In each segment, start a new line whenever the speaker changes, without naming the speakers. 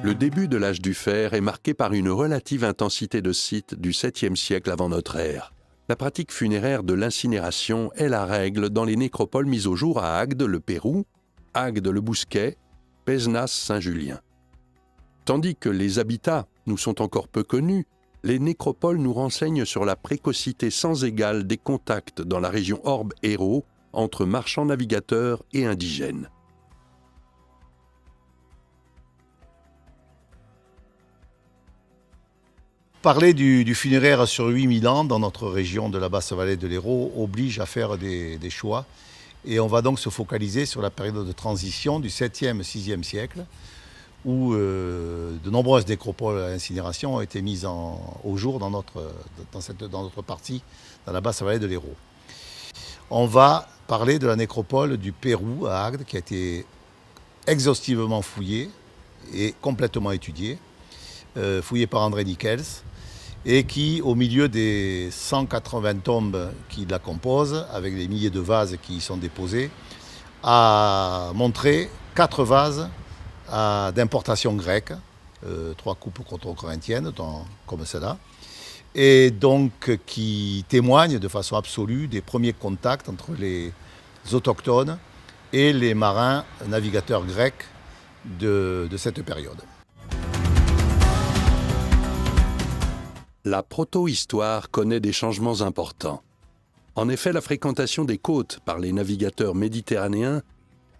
Le début de l'âge du fer est marqué par une relative intensité de sites du 7e siècle avant notre ère. La pratique funéraire de l'incinération est la règle dans les nécropoles mises au jour à Agde, le Pérou, Agde, le Bousquet, Pézenas, Saint-Julien. Tandis que les habitats nous sont encore peu connus, les nécropoles nous renseignent sur la précocité sans égale des contacts dans la région Orbe-Hérault entre marchands navigateurs et indigènes.
Parler du funéraire sur 8000 ans dans notre région de la basse vallée de l'Hérault oblige à faire des choix. Et on va donc se focaliser sur la période de transition du 7e, 6e siècle, où de nombreuses nécropoles à incinération ont été mises au jour dans notre partie, dans la basse vallée de l'Hérault. On va parler de la nécropole du Pérou à Agde, qui a été exhaustivement fouillée et complètement étudiée, fouillée par André Nickels, et qui, au milieu des 180 tombes qui la composent, avec des milliers de vases qui y sont déposés, a montré 4 vases d'importation grecque, 3 coupes corinthiennes, comme celle-là, et donc qui témoignent de façon absolue des premiers contacts entre les autochtones et les marins navigateurs grecs de cette période.
La proto-histoire connaît des changements importants. En effet, la fréquentation des côtes par les navigateurs méditerranéens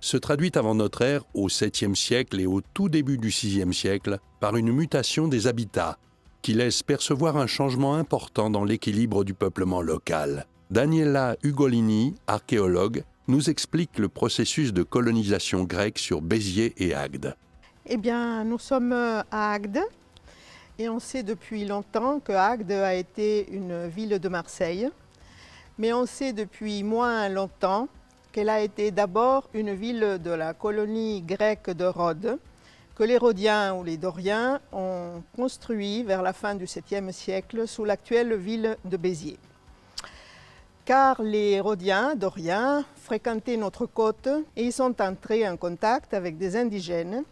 se traduit avant notre ère au 7e siècle et au tout début du 6e siècle par une mutation des habitats qui laisse percevoir un changement important dans l'équilibre du peuplement local. Daniela Ugolini, archéologue, nous explique le processus de colonisation grecque sur Béziers et Agde.
Eh bien, nous sommes à Agde. Et on sait depuis longtemps que Agde a été une ville de Marseille, mais on sait depuis moins longtemps qu'elle a été d'abord une ville de la colonie grecque de Rhodes, que les Rhodiens ou les Doriens ont construit vers la fin du 7e siècle sous l'actuelle ville de Béziers. Car les Rhodiens, Doriens, fréquentaient notre côte et ils sont entrés en contact avec des indigènes,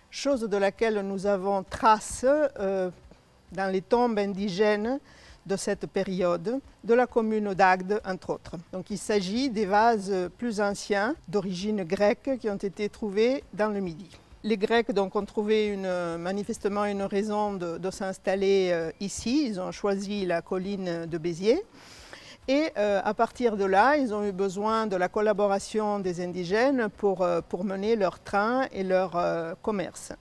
chose de laquelle nous avons trace dans les tombes indigènes de cette période, de la commune d'Agde, entre autres. Donc il s'agit des vases plus anciens, d'origine grecque, qui ont été trouvés dans le Midi. Les Grecs donc, ont trouvé manifestement une raison de s'installer ici. Ils ont choisi la colline de Béziers. Et à partir de là, ils ont eu besoin de la collaboration des indigènes pour mener leur train et leur commerce.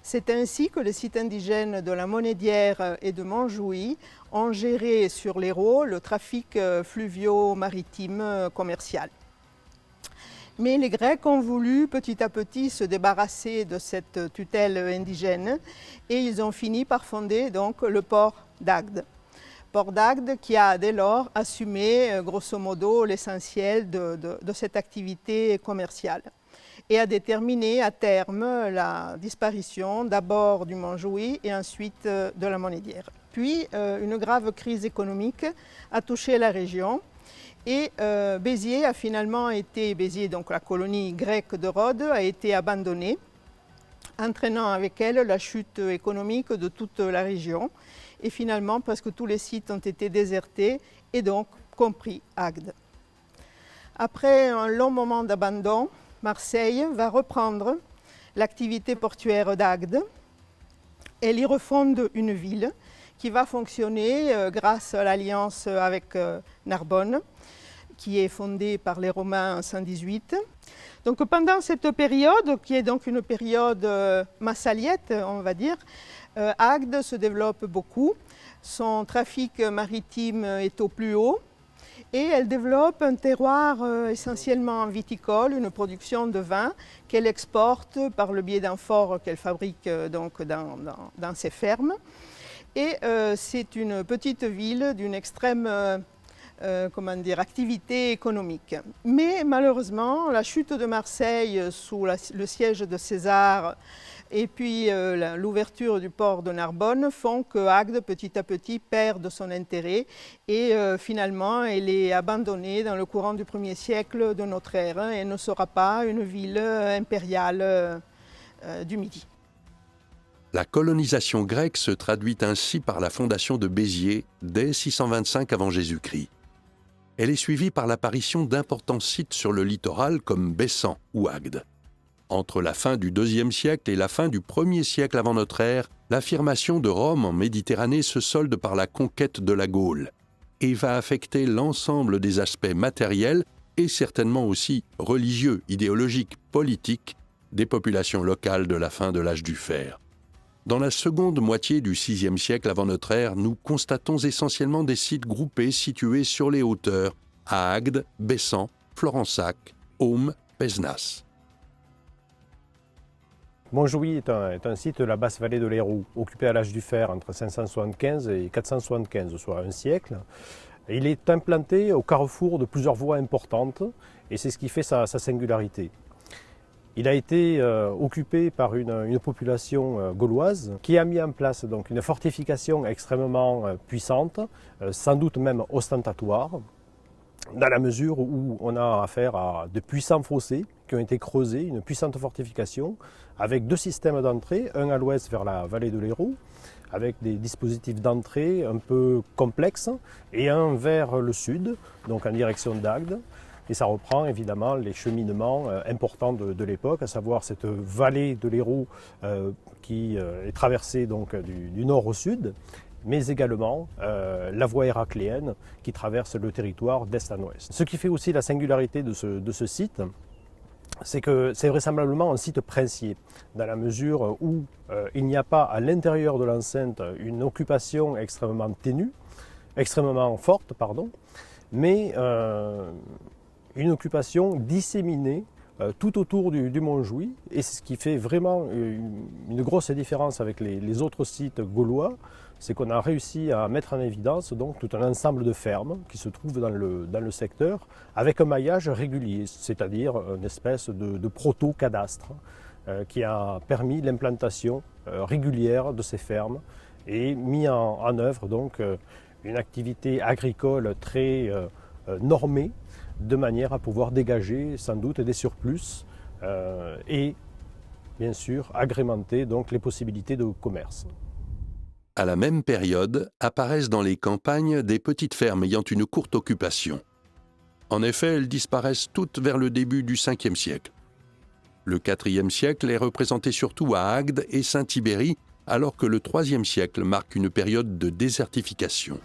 C'est ainsi que les sites indigènes de la Monédière et de Montjouy ont géré sur l'Hérault le trafic fluvio-maritime commercial. Mais les Grecs ont voulu petit à petit se débarrasser de cette tutelle indigène et ils ont fini par fonder donc le port d'Agde. Port d'Agde qui a dès lors assumé grosso modo l'essentiel de cette activité commerciale et a déterminé à terme la disparition d'abord du Montjouy et ensuite de la Monédière. Puis une grave crise économique a touché la région et Béziers a finalement été, Béziers donc la colonie grecque de Rhodes, a été abandonnée, entraînant avec elle la chute économique de toute la région. Et finalement, presque tous les sites ont été désertés, et donc compris Agde. Après un long moment d'abandon, Marseille va reprendre l'activité portuaire d'Agde. Elle y refonde une ville qui va fonctionner grâce à l'alliance avec Narbonne, qui est fondée par les Romains en 118. Donc pendant cette période, qui est donc une période massaliette, on va dire, Agde se développe beaucoup, son trafic maritime est au plus haut et elle développe un terroir essentiellement viticole, une production de vin qu'elle exporte par le biais d'amphores qu'elle fabrique donc dans ses fermes. Et c'est une petite ville d'une extrême activité économique. Mais malheureusement, la chute de Marseille sous le siège de César et puis l'ouverture du port de Narbonne font que Agde, petit à petit, perd de son intérêt et finalement, elle est abandonnée dans le courant du 1er siècle de notre ère et ne sera pas une ville impériale du Midi.
La colonisation grecque se traduit ainsi par la fondation de Béziers dès 625 avant Jésus-Christ. Elle est suivie par l'apparition d'importants sites sur le littoral comme Bessan ou Agde. Entre la fin du IIe siècle et la fin du 1er siècle avant notre ère, l'affirmation de Rome en Méditerranée se solde par la conquête de la Gaule et va affecter l'ensemble des aspects matériels et certainement aussi religieux, idéologiques, politiques des populations locales de la fin de l'âge du fer. Dans la seconde moitié du VIe siècle avant notre ère, nous constatons essentiellement des sites groupés situés sur les hauteurs, à Agde, Bessan, Florensac, Aume, Pézenas.
Montjoly est un site de la basse vallée de l'Hérault, occupé à l'âge du fer entre 575 et 475, soit un siècle. Il est implanté au carrefour de plusieurs voies importantes, et c'est ce qui fait sa singularité. Il a été occupé par une population gauloise qui a mis en place donc une fortification extrêmement puissante, sans doute même ostentatoire, dans la mesure où on a affaire à de puissants fossés qui ont été creusés, une puissante fortification, avec deux systèmes d'entrée, un à l'ouest vers la vallée de l'Hérault, avec des dispositifs d'entrée un peu complexes, et un vers le sud, donc en direction d'Agde. Et ça reprend évidemment les cheminements importants de l'époque, à savoir cette vallée de l'Hérault qui est traversée donc du nord au sud, mais également la voie héracléenne qui traverse le territoire d'est en ouest. Ce qui fait aussi la singularité de ce site, c'est que c'est vraisemblablement un site princier, dans la mesure où il n'y a pas à l'intérieur de l'enceinte une occupation extrêmement ténue, extrêmement forte, pardon, mais une occupation disséminée tout autour du Montjoly, et c'est ce qui fait vraiment une grosse différence avec les autres sites gaulois, c'est qu'on a réussi à mettre en évidence donc tout un ensemble de fermes qui se trouvent dans le secteur, avec un maillage régulier, c'est-à-dire une espèce de proto-cadastre qui a permis l'implantation régulière de ces fermes et mis en œuvre donc une activité agricole très normée, de manière à pouvoir dégager sans doute des surplus et bien sûr agrémenter donc les possibilités de commerce.
À la même période, apparaissent dans les campagnes des petites fermes ayant une courte occupation. En effet, elles disparaissent toutes vers le début du Ve siècle. Le IVe siècle est représenté surtout à Agde et Saint-Ibéry, alors que le IIIe siècle marque une période de désertification.